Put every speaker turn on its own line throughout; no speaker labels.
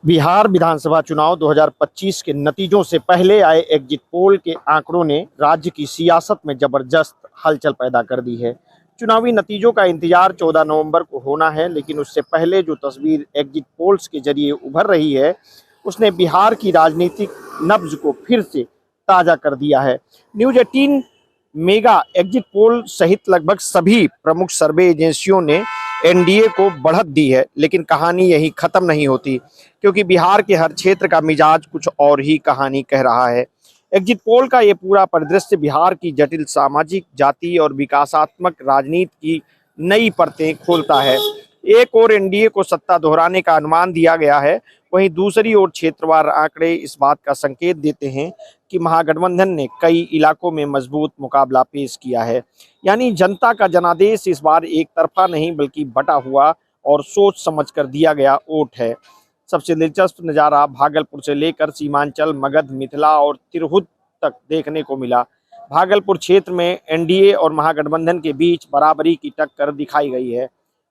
बिहार विधानसभा चुनाव 2025 के नतीजों से पहले आए एग्जिट पोल के आंकड़ों ने राज्य की सियासत में जबरदस्त हलचल पैदा कर दी है। चुनावी नतीजों का इंतजार 14 नवंबर को होना है, लेकिन उससे पहले जो तस्वीर एग्जिट पोल्स के जरिए उभर रही है, उसने बिहार की राजनीतिक नब्ज को फिर से ताज़ा कर दिया है। न्यूज 18 मेगा एग्जिट पोल सहित लगभग सभी प्रमुख सर्वे एजेंसियों ने एनडीए को बढ़त दी है, लेकिन कहानी यही खत्म नहीं होती, क्योंकि बिहार के हर क्षेत्र का मिजाज कुछ और ही कहानी कह रहा है। एग्जिट पोल का ये पूरा परिदृश्य बिहार की जटिल सामाजिक, जाति और विकासात्मक राजनीति की नई परतें खोलता है। एक और एनडीए को सत्ता दोहराने का अनुमान दिया गया है, वहीं दूसरी ओर क्षेत्रवार आंकड़े इस बात का संकेत देते हैं कि महागठबंधन ने कई इलाकों में मजबूत मुकाबला पेश किया है। यानी जनता का जनादेश इस बार एक तरफा नहीं, बल्कि बटा हुआ और सोच समझकर दिया गया वोट है। सबसे दिलचस्प नज़ारा भागलपुर से लेकर सीमांचल, मगध, मिथिला और तिरहुत तक देखने को मिला। भागलपुर क्षेत्र में एनडीए और महागठबंधन के बीच बराबरी की टक्कर दिखाई गई है।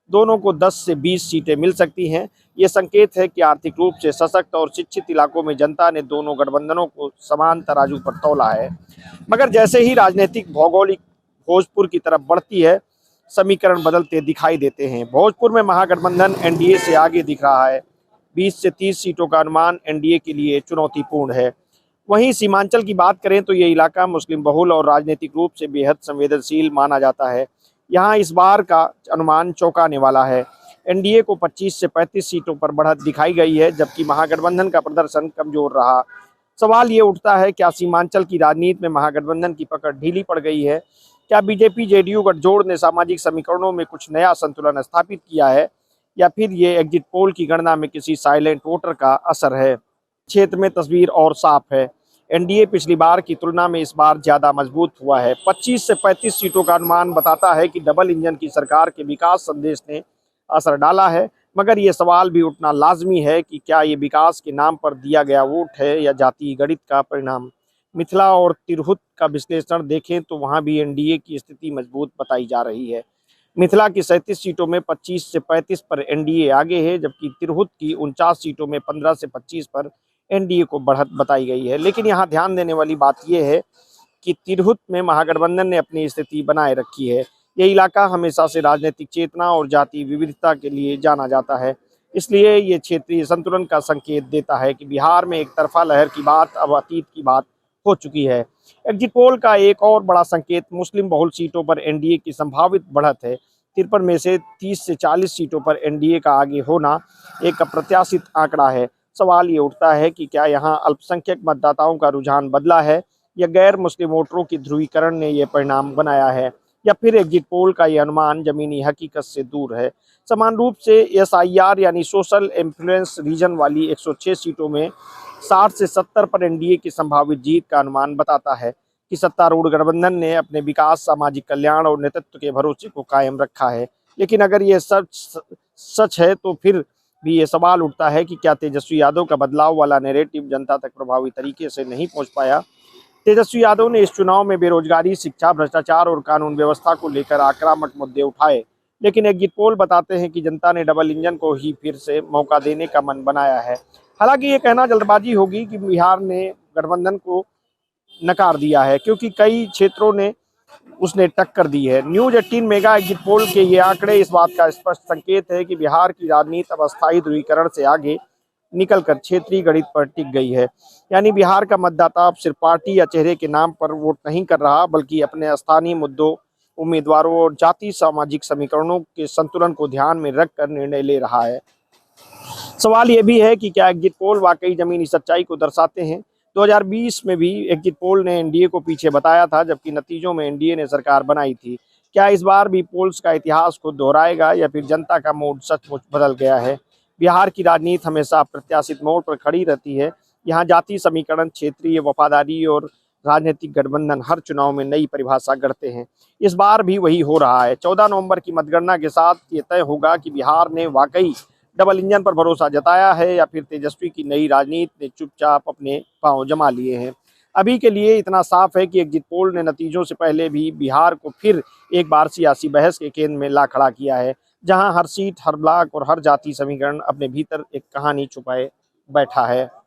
दोनों को 10 से 20 सीटें मिल सकती हैं। ये संकेत है कि आर्थिक रूप से सशक्त और शिक्षित इलाकों में जनता ने दोनों गठबंधनों को समान तराजू पर तौला है। मगर जैसे ही राजनीतिक भौगोलिक भोजपुर की तरफ बढ़ती है, समीकरण बदलते दिखाई देते हैं। भोजपुर में महागठबंधन एनडीए से आगे दिख रहा है। 20 से 30 सीटों का अनुमान एनडीए के लिए चुनौतीपूर्ण है। वहीं सीमांचल की बात करें तो ये इलाका मुस्लिम बहुल और राजनीतिक रूप से बेहद संवेदनशील माना जाता है। यहाँ इस बार का अनुमान चौंकाने वाला है। एनडीए को 25 से 35 सीटों पर बढ़त दिखाई गई है, जबकि महागठबंधन का प्रदर्शन कमजोर रहा। सवाल ये उठता है, क्या सीमांचल की राजनीति में महागठबंधन की पकड़ ढीली पड़ गई है? क्या बीजेपी जेडीयू गठजोड़ ने सामाजिक समीकरणों में कुछ नया संतुलन स्थापित किया है, या फिर ये एग्जिट पोल की गणना में किसी साइलेंट वोटर का असर है? क्षेत्र में तस्वीर और साफ है। एनडीए पिछली बार की तुलना में इस बार ज्यादा मजबूत हुआ है। 25 से 35 सीटों का अनुमान बताता है कि डबल इंजन की सरकार के विकास संदेश ने असर डाला है। मगर ये सवाल भी उठना लाजमी है कि क्या ये विकास के नाम पर दिया गया वोट है या जातीय गणित का परिणाम। मिथिला और तिरहुत का विश्लेषण देखें तो वहां भी एनडीए की स्थिति मजबूत बताई जा रही है। मिथिला की 37 सीटों में 25 से 35 पर एनडीए आगे है, जबकि तिरहुत की 49 सीटों में 15 से 25 पर एनडीए को बढ़त बताई गई है। लेकिन यहाँ ध्यान देने वाली बात यह है कि तिरहुत में महागठबंधन ने अपनी स्थिति बनाए रखी है। ये इलाका हमेशा से राजनीतिक चेतना और जातीय विविधता के लिए जाना जाता है, इसलिए ये क्षेत्रीय संतुलन का संकेत देता है कि बिहार में एक तरफा लहर की बात अब अतीत की बात हो चुकी है। एग्जिट पोल का एक और बड़ा संकेत मुस्लिम बहुल सीटों पर एनडीए की संभावित बढ़त है। 53 में से 30 से 40 सीटों पर एनडीए का आगे होना एक अप्रत्याशित आंकड़ा है। सवाल ये उठता है कि क्या यहाँ अल्पसंख्यक मतदाताओं का रुझान बदला है, या गैर मुस्लिम वोटरों की ध्रुवीकरण ने यह परिणाम बनाया है, या फिर एग्जिट पोल का यह अनुमान जमीनी हकीकत से दूर है। समान रूप से एसआईआर यानी सोशल इन्फ्लुएंस रीजन वाली 106 सीटों में 60 से 70 पर एनडीए की संभावित जीत का अनुमान बताता है कि सत्तारूढ़ गठबंधन ने अपने विकास, सामाजिक कल्याण और नेतृत्व के भरोसे को कायम रखा है। लेकिन अगर ये सच है तो फिर भी ये सवाल उठता है कि क्या तेजस्वी यादव का बदलाव वाला नैरेटिव जनता तक प्रभावी तरीके से नहीं पहुंच पाया। तेजस्वी यादव ने इस चुनाव में बेरोजगारी, शिक्षा, भ्रष्टाचार और कानून व्यवस्था को लेकर आक्रामक मुद्दे उठाए, लेकिन एग्जिट पोल बताते हैं कि जनता ने डबल इंजन को ही फिर से मौका देने का मन बनाया है। हालांकि ये कहना जल्दबाजी होगी कि बिहार ने गठबंधन को नकार दिया है, क्योंकि कई क्षेत्रों ने उसने टक्कर दी है। न्यूज 18 मेगा एग्जिट पोल के ये आंकड़े इस बात का स्पष्ट संकेत है कि बिहार की राजनीति अब अस्थायी ध्रुवीकरण से आगे निकलकर क्षेत्रीय गणित पर टिक गई है। यानी बिहार का मतदाता अब सिर्फ पार्टी या चेहरे के नाम पर वोट नहीं कर रहा, बल्कि अपने स्थानीय मुद्दों, उम्मीदवारों और जातीय सामाजिक समीकरणों के संतुलन को ध्यान में रखकर निर्णय ले रहा है। सवाल ये भी है कि क्या एग्जिट पोल वाकई जमीनी सच्चाई को दर्शाते हैं। 2020 में भी एग्जिट पोल ने एनडीए को पीछे बताया था, जबकि नतीजों में एनडीए ने सरकार बनाई थी। क्या इस बार भी पोल्स का इतिहास को दोहराएगा, या फिर जनता का मूड सचमुच बदल गया है? बिहार की राजनीति हमेशा अप्रत्याशित मोड़ पर खड़ी रहती है। यहाँ जातीय समीकरण, क्षेत्रीय वफादारी और राजनीतिक गठबंधन हर चुनाव में नई परिभाषा गढ़ते हैं। इस बार भी वही हो रहा है। 14 नवंबर की मतगणना के साथ ये तय होगा कि बिहार ने वाकई डबल इंजन पर भरोसा जताया है, या फिर तेजस्वी की नई राजनीति ने चुपचाप अपने पांव जमा लिए हैं। अभी के लिए इतना साफ है कि एग्जिट पोल ने नतीजों से पहले भी बिहार को फिर एक बार सियासी बहस के केंद्र में ला खड़ा किया है, जहां हर सीट, हर ब्लॉक और हर जाति समीकरण अपने भीतर एक कहानी छुपाए बैठा है।